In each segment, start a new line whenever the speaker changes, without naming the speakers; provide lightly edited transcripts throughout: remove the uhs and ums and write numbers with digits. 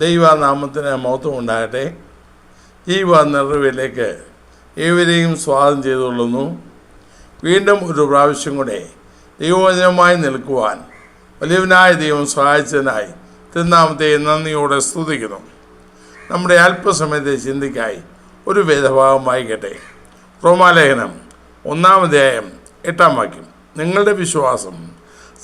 ദൈവനാമത്തിന് മഹത്വം ഉണ്ടാകട്ടെ. ജീവ നിറവിലേക്ക് ഏവരെയും സ്വാഗതം ചെയ്തുകൊള്ളുന്നു. വീണ്ടും ഒരു പ്രാവശ്യം കൂടെ ദൈവവചനമായി നിൽക്കുവാൻ വലിയവനായ ദൈവം സഹായിച്ചതിനായി തിരുനാമത്തെ നന്ദിയോടെ സ്തുതിക്കുന്നു. നമ്മുടെ അല്പസമയത്തെ ചിന്തയ്ക്കായി ഒരു വേദഭാഗം വായിക്കട്ടെ. റോമാലേഖനം 1-ാം അധ്യായം 8-ാം വാക്യം. നിങ്ങളുടെ വിശ്വാസം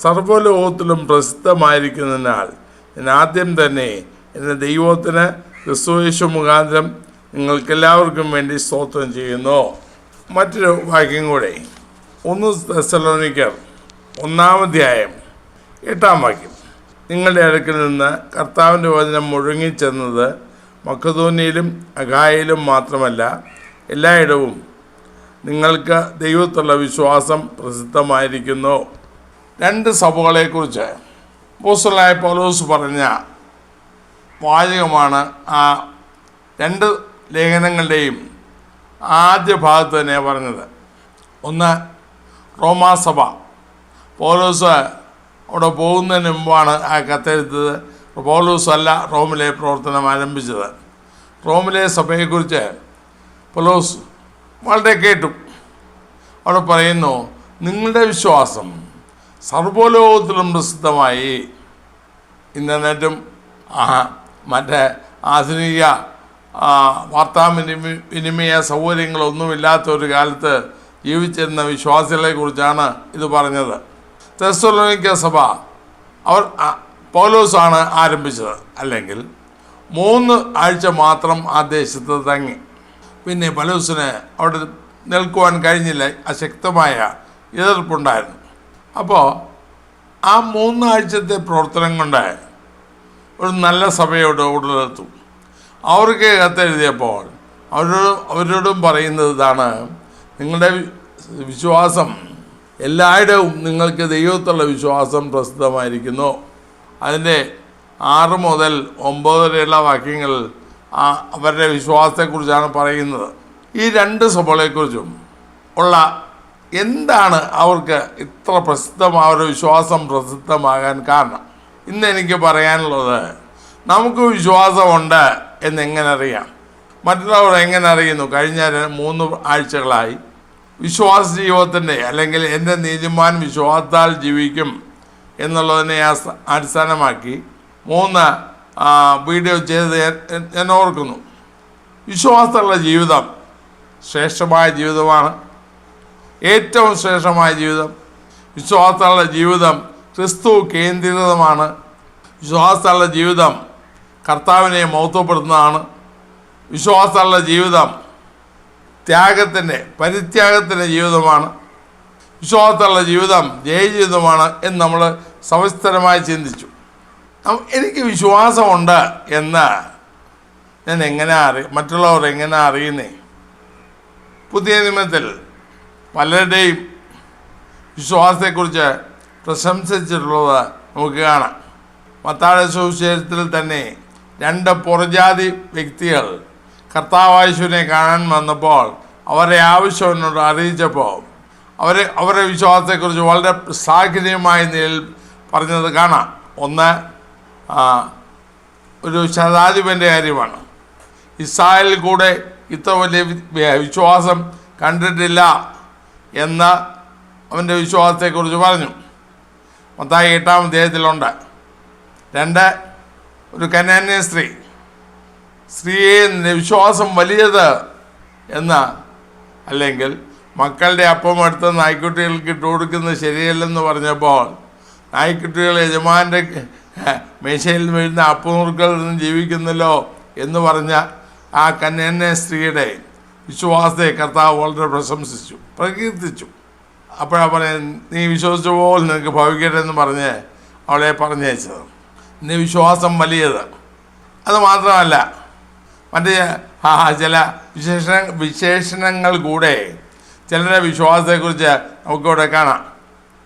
സർവ്വലോകത്തിലും പ്രസിദ്ധമായിരിക്കുന്നതിനാൽ ഞാൻ ആദ്യം തന്നെ എൻ്റെ ദൈവത്തിന് ക്രിസ്തുയേശു മുഖാന്തരം നിങ്ങൾക്കെല്ലാവർക്കും വേണ്ടി സ്തോത്രം ചെയ്യുന്നു. മറ്റൊരു വാക്യം കൂടെ 1 തെസ്സലോനിക്കർ 1-ാം അധ്യായം 8-ാം വാക്യം. നിങ്ങളുടെ അടുക്കൽ നിന്ന് കർത്താവിൻ്റെ വചനം മുഴങ്ങിച്ചെന്നത് മക്കെദോന്യയിലും അഖായയിലും മാത്രമല്ല, എല്ലായിടവും നിങ്ങൾക്ക് ദൈവത്തുള്ള വിശ്വാസം പ്രസിദ്ധമായിരിക്കുന്നു. 2 സഭകളെക്കുറിച്ച് അപ്പോസ്തലനായ പൗലോസ് പറഞ്ഞ വാചകമാണ് ആ 2 ലേഖനങ്ങളുടെയും ആദ്യ ഭാഗത്ത് തന്നെ പറഞ്ഞത്. ഒന്ന് റോമാസഭ. പൗലോസ് അവിടെ പോകുന്നതിന് മുമ്പാണ് ആ കത്തെഴുത്തത്. പൗലോസ് അല്ല റോമിലെ പ്രവർത്തനം ആരംഭിച്ചത്. റോമിലെ സഭയെക്കുറിച്ച് പൗലോസ് വളരെ കേട്ടു. അവിടെ പറയുന്നു, നിങ്ങളുടെ വിശ്വാസം സർവ്വലോകത്തിലും പ്രസിദ്ധമായി. ഇൻ്റർനെറ്റും മറ്റേ ആധുനിക വാർത്താവിനിമയ സൗകര്യങ്ങളൊന്നുമില്ലാത്ത ഒരു കാലത്ത് ജീവിച്ചിരുന്ന വിശ്വാസികളെക്കുറിച്ചാണ് ഇത് പറഞ്ഞത്. തെസ്സലോനിക്ക സഭ പൗലോസാണ് ആരംഭിച്ചത്. അല്ലെങ്കിൽ 3 ആഴ്ച മാത്രം ആ ദേശത്ത് തങ്ങി. പിന്നെ പൗലോസിന് അവിടെ നിൽക്കുവാൻ കഴിഞ്ഞില്ല. അശക്തമായ എതിർപ്പുണ്ടായിരുന്നു. അപ്പോൾ ആ 3 ആഴ്ചത്തെ പ്രവർത്തനം കൊണ്ട് ഒരു നല്ല സഭയോട് ഉടലെടുത്തു. അവർക്ക് കത്തെഴുതിയപ്പോൾ അവരോടും പറയുന്നത് ഇതാണ്, നിങ്ങളുടെ വിശ്വാസം എല്ലായിടവും നിങ്ങൾക്ക് ദൈവത്തുള്ള വിശ്വാസം പ്രസിദ്ധമായിരിക്കുന്നു. അതിൻ്റെ 6 മുതൽ 9 വരെയുള്ള വാക്യങ്ങൾ അവരുടെ വിശ്വാസത്തെക്കുറിച്ചാണ് പറയുന്നത്. ഈ 2 സഭകളെക്കുറിച്ചും ഉള്ള എന്താണ് അവർക്ക് ഇത്ര അവരുടെ വിശ്വാസം പ്രസിദ്ധമാകാൻ കാരണം? ഇന്ന് എനിക്ക് പറയാനുള്ളത്, നമുക്ക് വിശ്വാസമുണ്ട് എന്നെങ്ങനെ അറിയാം? മറ്റുള്ളവർ എങ്ങനെ അറിയുന്നു? കഴിഞ്ഞ 3 ആഴ്ചകളായി വിശ്വാസ ജീവിതത്തിൻ്റെ അല്ലെങ്കിൽ എൻ്റെ നീതിമാൻ വിശ്വാസത്താൽ ജീവിക്കും എന്നുള്ളതിനെ അടിസ്ഥാനമാക്കി 3 വീഡിയോ ചെയ്ത് ഞാൻ ഓർക്കുന്നു. വിശ്വാസമുള്ള ജീവിതം ശ്രേഷ്ഠമായ ജീവിതമാണ്. ഏറ്റവും ശ്രേഷ്ഠമായ ജീവിതം. വിശ്വാസമുള്ള ജീവിതം ക്രിസ്തു കേന്ദ്രീകൃതമാണ്. വിശ്വാസമുള്ള ജീവിതം കർത്താവിനെ മഹത്വപ്പെടുത്തുന്നതാണ്. വിശ്വാസമുള്ള ജീവിതം പരിത്യാഗത്തിൻ്റെ ജീവിതമാണ്. വിശ്വാസമുള്ള ജീവിതം ജയജീവിതമാണ് എന്ന് നമ്മൾ സവിസ്തരമായി ചിന്തിച്ചു. എനിക്ക് വിശ്വാസമുണ്ട് എന്ന് ഞാൻ മറ്റുള്ളവർ എങ്ങനെ അറിയുന്നേ? പുതിയ നിയമത്തിൽ പലരുടെയും വിശ്വാസത്തെക്കുറിച്ച് പ്രശംസിച്ചിട്ടുള്ളത് നമുക്ക് കാണാം. മത്തായിയുടെ സുവിശേഷത്തിൽ തന്നെ 2 പുറജാതി വ്യക്തികൾ കർത്താവേശുവിനെ കാണാൻ വന്നപ്പോൾ അവരെ ആവശ്യമെന്നോട് അറിയിച്ചപ്പോൾ അവരുടെ വിശ്വാസത്തെക്കുറിച്ച് വളരെ ശ്ലാഘനീയമായ നിലയിൽ പറഞ്ഞത് കാണാം. ഒന്ന് ഒരു ശതാധിപൻ്റെ കാര്യമാണ്. ഇസ്രായേലിൽ കൂടെ ഇത്ര വലിയ വിശ്വാസം കണ്ടിട്ടില്ല എന്ന അവൻ്റെ വിശ്വാസത്തെക്കുറിച്ച് പറഞ്ഞു. മത്തായി 8-ാം അധ്യായത്തിലുണ്ട്. 2 ഒരു കനാന്യ സ്ത്രീയെ വിശ്വാസം വലിയത് എന്ന്, അല്ലെങ്കിൽ മക്കളുടെ അപ്പം എടുത്ത് നായ്ക്കുട്ടികൾക്ക് ഇട്ട് കൊടുക്കുന്നത് ശരിയല്ലെന്ന് പറഞ്ഞപ്പോൾ നായ്ക്കുട്ടികൾ യജമാൻ്റെ മേശയിൽ വീഴുന്ന അപ്പനുറുക്കളിൽ നിന്ന് ജീവിക്കുന്നല്ലോ എന്ന് പറഞ്ഞ ആ കന്യാന്യ സ്ത്രീയുടെ വിശ്വാസത്തെ കർത്താവ് വളരെ പ്രകീർത്തിച്ചു. അപ്പോഴാണ് പറയാൻ, നീ വിശ്വസിച്ച പോലെ നിനക്ക് ഭവിക്കട്ടെ എന്ന് പറഞ്ഞ് അവളെ പറഞ്ഞയച്ചത്. നീ വിശ്വാസം വലിയത്. അത് മാത്രമല്ല, മറ്റ് ചില വിശേഷണങ്ങൾ കൂടെ ചിലരുടെ വിശ്വാസത്തെക്കുറിച്ച് നമുക്കിവിടെ കാണാം.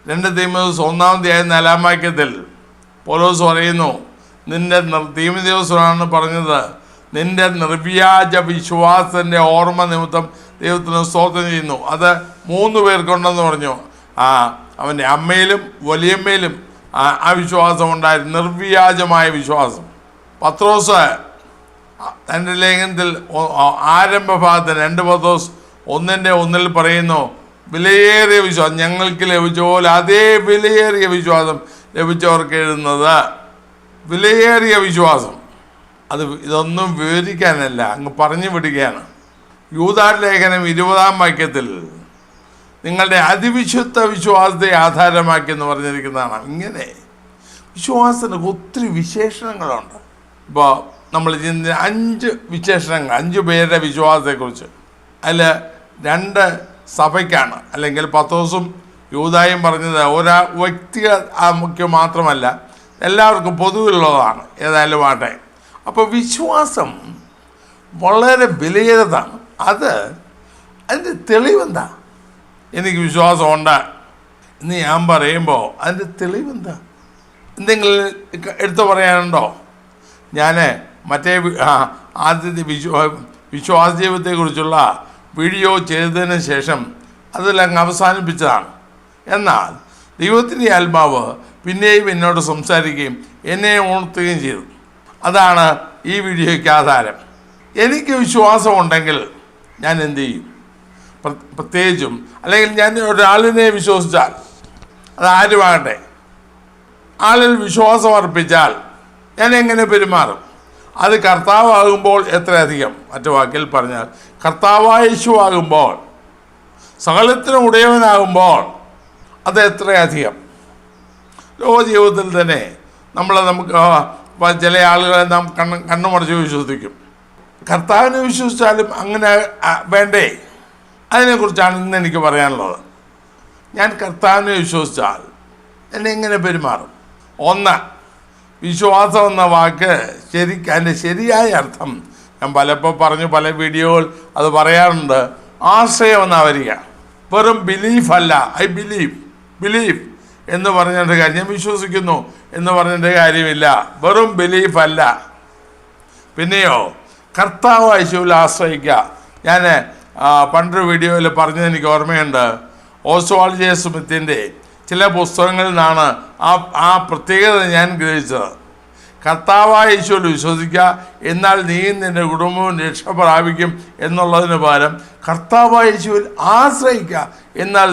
2 തീമോഥെയോസ് 1-ാം അധ്യായം 4-ാം വാക്യത്തിൽ പൗലോസ് പറയുന്നു, തീമോഥെയോസാണ് പറഞ്ഞത്, നിന്റെ നിർവ്യാജ വിശ്വാസത്തിൻ്റെ ഓർമ്മ നിമിത്തം ദൈവത്തിന് സ്തോത്രം ചെയ്യുന്നു. അത് 3 പേർക്കുണ്ടെന്ന് പറഞ്ഞു. അവൻ്റെ അമ്മയിലും വലിയമ്മയിലും ആ വിശ്വാസം ഉണ്ടായിരുന്നു, നിർവ്യാജമായ വിശ്വാസം. പത്രോസ് തൻ്റെ ലേഖനത്തിൽ ആരംഭ ഭാഗത്തിന് 2 പത്രോസ് 1:1 പറയുന്നു, വിലയേറിയ വിശ്വാസം ഞങ്ങൾക്ക് ലഭിച്ച പോലെ അതേ വിലയേറിയ വിശ്വാസം ലഭിച്ചവർക്ക് എഴുതുന്നത്. വിലയേറിയ വിശ്വാസം അത് ഇതൊന്നും വിവരിക്കാനല്ല, അങ്ങ് പറഞ്ഞു വിടുകയാണ്. യൂദാ ലേഖനം 20-ാം വാക്യത്തിൽ നിങ്ങളുടെ അതിവിശുദ്ധ വിശ്വാസത്തെ ആധാരമാക്കി എന്ന് പറഞ്ഞിരിക്കുന്നതാണ്. ഇങ്ങനെ വിശ്വാസത്തിന് ഒത്തിരി വിശേഷണങ്ങളുണ്ട്. ഇപ്പോൾ നമ്മൾ 5 വിശേഷണങ്ങൾ, 5 പേരുടെ വിശ്വാസത്തെക്കുറിച്ച്. അതിൽ 2 സഭയ്ക്കാണ്, അല്ലെങ്കിൽ പത്രോസും യൂദായും പറഞ്ഞത് ഒരാ വ്യക്തിക്ക് മാത്രമല്ല, എല്ലാവർക്കും പൊതുവിലുള്ളതാണ്. ഏതായാലും ആട്ടെ. അപ്പോൾ വിശ്വാസം വളരെ വിലയേറിയതാണ്. അതിൻ്റെ തെളിവെന്താ? എനിക്ക് വിശ്വാസമുണ്ട് എന്ന് ഞാൻ പറയുമ്പോൾ അതിൻ്റെ തെളിവെന്താ? എന്തെങ്കിലും എടുത്തു പറയാനുണ്ടോ? ഞാൻ മറ്റേ ആദ്യത്തെ വിശ്വാസ ജീവിതത്തെക്കുറിച്ചുള്ള വീഡിയോ ചെയ്തതിന് ശേഷം അതിലങ്ങ് അവസാനിപ്പിച്ചതാണ്. എന്നാൽ ദൈവത്തിൻ്റെ ആത്മാവ് പിന്നെയും എന്നോട് സംസാരിക്കുകയും എന്നെ ഉണർത്തുകയും ചെയ്തു. അതാണ് ഈ വീഡിയോയ്ക്ക് ആധാരം. എനിക്ക് വിശ്വാസമുണ്ടെങ്കിൽ ഞാൻ എന്തു ചെയ്യും? പ്രത്യേകിച്ചും അല്ലെങ്കിൽ ഞാൻ ഒരാളിനെ വിശ്വസിച്ചാൽ, അതാരുമാകട്ടെ, ആളിൽ വിശ്വാസം അർപ്പിച്ചാൽ ഞാൻ എങ്ങനെ പെരുമാറും? അത് കർത്താവാകുമ്പോൾ എത്രയധികം. മറ്റു വാക്കിൽ പറഞ്ഞാൽ കർത്താവായ യേശുവാകുമ്പോൾ, സകലത്തിനും ഉടയവനാകുമ്പോൾ അത് എത്രയധികം. ലോകജീവിതത്തിൽ തന്നെ നമുക്ക് ചില ആളുകളെ നാം കണ്ണുമടച്ച് വിശ്വസിക്കും. കർത്താവിനെ വിശ്വസിച്ചാലും അങ്ങനെ വേണ്ടേ? അതിനെക്കുറിച്ചാണ് ഇന്ന് എനിക്ക് പറയാനുള്ളത്. ഞാൻ കർത്താവിനെ വിശ്വസിച്ചാൽ എന്നെ എങ്ങനെ പെരുമാറും? 1, വിശ്വാസം എന്ന വാക്ക് അതിൻ്റെ ശരിയായ അർത്ഥം ഞാൻ പലപ്പോൾ പറഞ്ഞു, പല വീഡിയോകൾ അത് പറയാറുണ്ട്. ആശ്രയം എന്നാ വരിക. വെറും ബിലീഫ് അല്ല. ഐ ബിലീവ് എന്ന് പറഞ്ഞിട്ട് കാര്യം, ഞാൻ വിശ്വസിക്കുന്നു എന്ന് പറഞ്ഞിട്ട് കാര്യമില്ല. വെറും ബിലീഫ് അല്ല. പിന്നെയോ കർത്താവ് യേശുവിൽ ആശ്രയിക്കുക. ഞാൻ പണ്ടൊരു വീഡിയോയിൽ പറഞ്ഞത് എനിക്ക് ഓർമ്മയുണ്ട്. ഓസ്വാൾഡ് ജെ സ്മിത്തിൻ്റെ ചില പുസ്തകങ്ങളിൽ നിന്നാണ് ആ പ്രത്യേകത ഞാൻ ഗ്രഹിച്ചത്. കർത്താവായ യേശുവിൽ വിശ്വസിക്കുക, എന്നാൽ നീയും നിൻ്റെ കുടുംബവും രക്ഷ പ്രാപിക്കും എന്നുള്ളതിന് പകരം കർത്താവായ യേശുവിൽ ആശ്രയിക്കുക, എന്നാൽ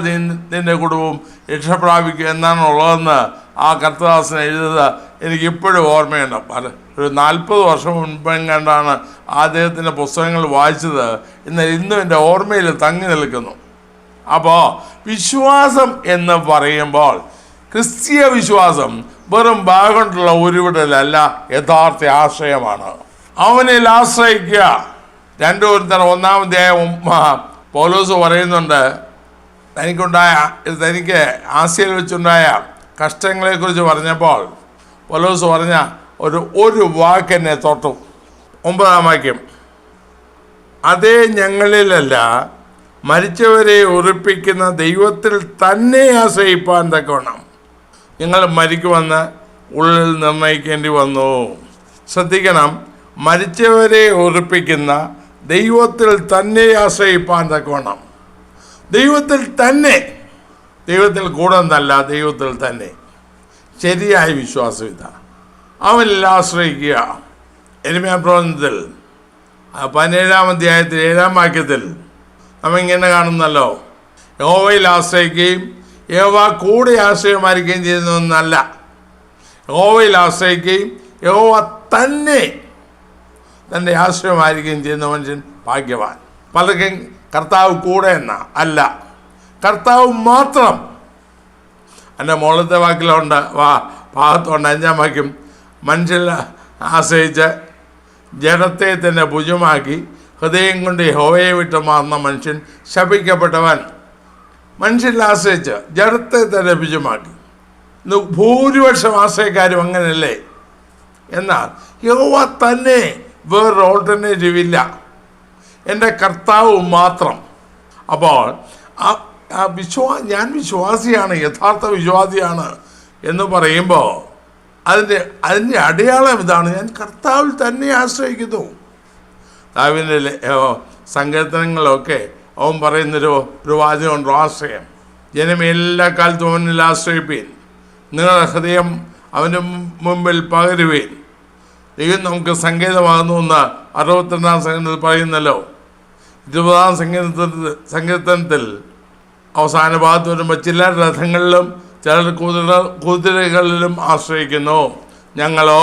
നിൻ്റെ കുടുംബവും രക്ഷ പ്രാപിക്കും എന്നാണ് ഉള്ളതെന്ന് ആ കർത്തദാസൻ എഴുതുന്നത് എനിക്കിപ്പോഴും ഓർമ്മയുണ്ട്. ഒരു 40 വർഷം മുൻപെങ്ങാണ്ടാണ് അദ്ദേഹത്തിൻ്റെ പുസ്തകങ്ങൾ വായിച്ചത്. എന്നാൽ ഇന്നും എൻ്റെ ഓർമ്മയിൽ തങ്ങി നിൽക്കുന്നു. അപ്പോൾ വിശ്വാസം എന്ന് പറയുമ്പോൾ ക്രിസ്തീയ വിശ്വാസം വെറും ഭാഗമുള്ള ഉരുവിടലല്ല, യഥാർത്ഥ ആശ്രയമാണ്. അവനിൽ ആശ്രയിക്കുക. 2 കൊരിന്ത്യർ 1-ാം അധ്യായം പൗലോസ് പറയുന്നുണ്ട്, തനിക്ക് ആസ്യയിൽ വെച്ചുണ്ടായ കഷ്ടങ്ങളെക്കുറിച്ച് പറഞ്ഞപ്പോൾ പൗലോസ് പറഞ്ഞ ഒരു വാക്കെന്നെ തൊട്ടു. 9-ാം വാക്യം, അതേ ഞങ്ങളിലല്ല മരിച്ചവരെ ഉറപ്പിക്കുന്ന ദൈവത്തിൽ തന്നെ ആശ്രയിപ്പാൻ തക്കവണ്ണം നിങ്ങൾ മരിക്കുമെന്ന് ഉള്ളിൽ നിർണയിക്കേണ്ടി വന്നു. ശ്രദ്ധിക്കണം, മരിച്ചവരെ ഉറപ്പിക്കുന്ന ദൈവത്തിൽ തന്നെ ആശ്രയിപ്പാൻ തക്കവണ്ണം. ദൈവത്തിൽ തന്നെ, ദൈവത്തിൽ കൂടെ എന്നല്ല, ദൈവത്തിൽ തന്നെ. ശരിയായ വിശ്വാസം ഇതാണ്. അവനിൽ ആശ്രയിക്കുക. യെരമ്യാ പ്രവചനത്തിൽ 17-ാം അധ്യായത്തിൽ 7-ാം വാക്യത്തിൽ നമ്മിങ്ങനെ കാണുന്നല്ലോ, യഹോവയിൽ ആശ്രയിക്കുകയും യഹോവ കൂടെ ആശ്രയമായിരിക്കുകയും ചെയ്യുന്നതെന്നല്ല. യഹോവയിൽ ആശ്രയിക്കുകയും യഹോവ തന്നെ തൻ്റെ ആശ്രയമായിരിക്കുകയും ചെയ്യുന്ന മനുഷ്യൻ ഭാഗ്യവാൻ. പലർക്കും കർത്താവ് കൂടെ എന്ന അല്ല, കർത്താവ് മാത്രം. എൻ്റെ മുകളിലത്തെ വാക്കിലുണ്ട്, ഭാഗത്തുണ്ട് 5-ാം വാക്യം, മനുഷ്യൻ ആശ്രയിച്ച് ജഡത്തെ തന്നെ ഭുജമാക്കി ഹൃദയം കൊണ്ട് യഹോവയെ വിട്ട് മാറുന്ന മനുഷ്യൻ ശപിക്കപ്പെട്ടവൻ. മനുഷ്യനിൽ ആശ്രയിച്ച് ജഡത്തെ തന്നെ ഭുജമാക്കി. ഇന്ന് ഭൂരിപക്ഷം ആശ്രയക്കാരും അങ്ങനെയല്ലേ? എന്നാൽ യഹോവ തന്നെ, വേറൊരു ഓൾട്ടർനേറ്റീവ് ഇല്ല, എൻ്റെ കർത്താവ് മാത്രം. അപ്പോൾ ഞാൻ വിശ്വാസിയാണ്, യഥാർത്ഥ വിശ്വാസിയാണ് എന്ന് പറയുമ്പോൾ അതിൻ്റെ അടയാളം ഇതാണ്, ഞാൻ കർത്താവിൽ തന്നെ ആശ്രയിക്കുന്നു. ദാവീദിന്റെ സങ്കീർത്തനങ്ങളൊക്കെ അവൻ പറയുന്നൊരു വാചകമുണ്ട്, ആശ്രയം. ജനമേ എല്ലാ കാലത്തും അവനിൽ ആശ്രയിപ്പീൻ, നിങ്ങളുടെ ഹൃദയം അവൻ്റെ മുമ്പിൽ പകരുവീൻ. ദൈവം നമുക്ക് സങ്കേതമാകുന്നു എന്ന് 62-ാം സങ്കീർത്തനത്തിൽ പറയുന്നല്ലോ. 20-ാം സങ്കീർത്തനത്തിൽ അവസാന ഭാഗത്ത് വരുമ്പോൾ ചിലർ രഥങ്ങളിലും ചിലർ കുതിരകളിലും ആശ്രയിക്കുന്നു, ഞങ്ങളോ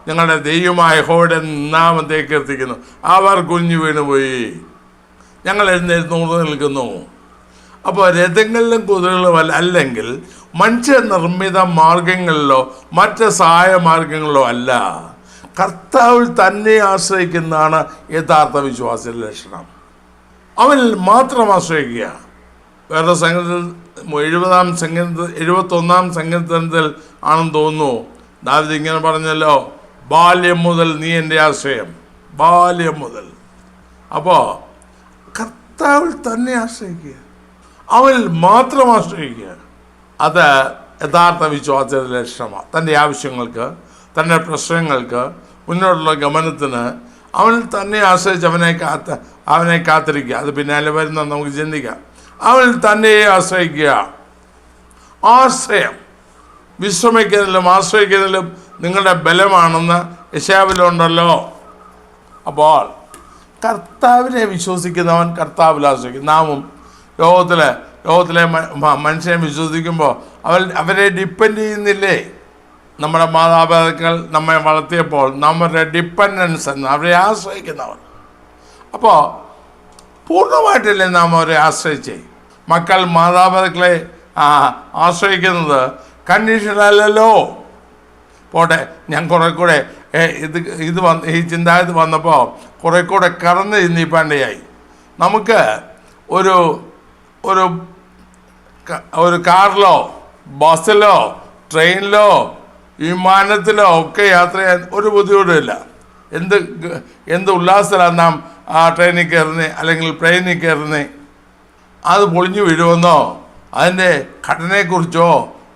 ഞങ്ങളുടെ ദൈവമായ യഹോവയുടെ നാമത്തെ കീർത്തിക്കുന്നു. അവർ കുഞ്ഞു വീണുപോയി, ഞങ്ങൾ എഴുന്നേറ്റ് നിൽക്കുന്നു. അപ്പോൾ രഥങ്ങളിലും കുതിരകളിലും അല്ലെങ്കിൽ മനുഷ്യനിർമ്മിത മാർഗങ്ങളിലോ മറ്റ് സഹായ മാർഗങ്ങളിലോ അല്ല, കർത്താവിൽ തന്നെ ആശ്രയിക്കുന്നതാണ് യഥാർത്ഥ വിശ്വാസത്തിന്റെ ലക്ഷണം. അവനിൽ മാത്രം ആശ്രയിക്കുക. വേറെ സംഗീതത്തിൽ 71-ാം സങ്കീർത്തനത്തിൽ ആണെന്ന് തോന്നുന്നു ദാവീദ് ഇങ്ങനെ പറഞ്ഞല്ലോ, ബാല്യം മുതൽ നീ എൻ്റെ ആശ്രയം, ബാല്യം മുതൽ. അപ്പോൾ കർത്താവിൽ തന്നെ ആശ്രയിക്കുക, അവനിൽ മാത്രം ആശ്രയിക്കുക. അത് യഥാർത്ഥ വിശ്വാസത്തിന്റെ ലക്ഷണമാണ്. തൻ്റെ ആവശ്യങ്ങൾക്ക്, തൻ്റെ പ്രശ്നങ്ങൾക്ക്, മുന്നോട്ടുള്ള ഗമനത്തിന് അവനിൽ തന്നെ ആശ്രയിച്ച് അവനെ കാത്തിരിക്കുക. അത് പിന്നാലെ വരുന്ന നമുക്ക് ചിന്തിക്കാം. അവനിൽ തന്നെ ആശ്രയിക്കുക. ആശ്രയം വിശ്രമിക്കുന്നതിലും ആശ്രയിക്കുന്നതിലും നിങ്ങളുടെ ബലമാണെന്ന് യശയ്യാവിലുണ്ടല്ലോ. അപ്പോൾ കർത്താവിനെ വിശ്വസിക്കുന്നവൻ കർത്താവിൽ ആശ്രയിക്കും. നാമും ലോകത്തിലെ മനുഷ്യനെ വിശ്വസിക്കുമ്പോൾ അവരെ ഡിപ്പെൻഡ് ചെയ്യുന്നില്ലേ? നമ്മുടെ മാതാപിതാക്കൾ നമ്മെ വളർത്തിയപ്പോൾ നമ്മുടെ ഡിപ്പെൻഡൻസ് എന്ന് അവരെ ആശ്രയിക്കുന്നവർ. അപ്പോൾ പൂർണ്ണമായിട്ടല്ലേ നാം അവരെ ആശ്രയിച്ചേ? മക്കൾ മാതാപിതാക്കളെ ആശ്രയിക്കുന്നത് കണ്ടീഷനല്ലല്ലോ. പോട്ടെ, ഞാൻ കുറെ കൂടെ ഈ ചിന്താഗതി വന്നപ്പോൾ കുറെ കൂടെ കടന്ന് ചിന്തിപ്പാണ്ടയായി. നമുക്ക് ഒരു കാറിലോ ബസ്സിലോ ട്രെയിനിലോ വിമാനത്തിലോ ഒക്കെ യാത്ര ചെയ്യാൻ ഒരു ബുദ്ധിമുട്ടുമില്ല. എന്ത് ഉല്ലാസത്തിലാണ് നാം ആ ട്രെയിനിൽ കയറുന്നത് അല്ലെങ്കിൽ പ്ലെയിനിൽ കയറുന്നത്. അത് പൊളിഞ്ഞു വീഴുമെന്നോ അതിൻ്റെ ഘടനയെക്കുറിച്ചോ